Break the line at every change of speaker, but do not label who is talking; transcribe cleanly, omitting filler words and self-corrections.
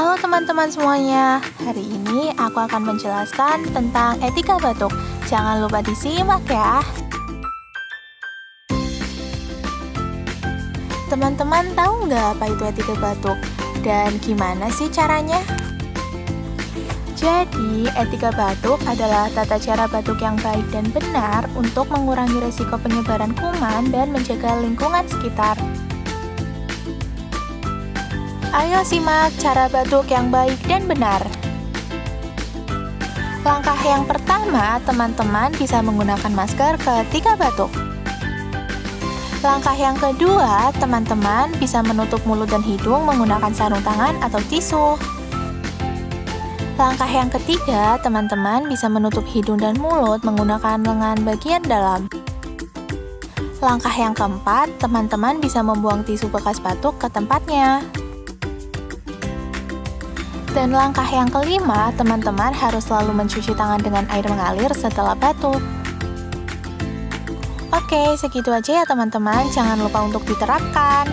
Halo teman-teman semuanya, hari ini aku akan menjelaskan tentang etika batuk. Jangan lupa disimak ya. Teman-teman tahu nggak apa itu etika batuk? Dan gimana sih caranya? Jadi, etika batuk adalah tata cara batuk yang baik dan benar untuk mengurangi risiko penyebaran kuman dan menjaga lingkungan sekitar. Ayo simak cara batuk yang baik dan benar. Langkah yang pertama, teman-teman bisa menggunakan masker ketika batuk. Langkah yang kedua, teman-teman bisa menutup mulut dan hidung menggunakan sarung tangan atau tisu. Langkah yang ketiga, teman-teman bisa menutup hidung dan mulut menggunakan lengan bagian dalam. Langkah yang keempat, teman-teman bisa membuang tisu bekas batuk ke tempatnya. Dan langkah yang kelima, teman-teman harus selalu mencuci tangan dengan air mengalir setelah batuk. Oke, segitu aja ya teman-teman. Jangan lupa untuk diterapkan.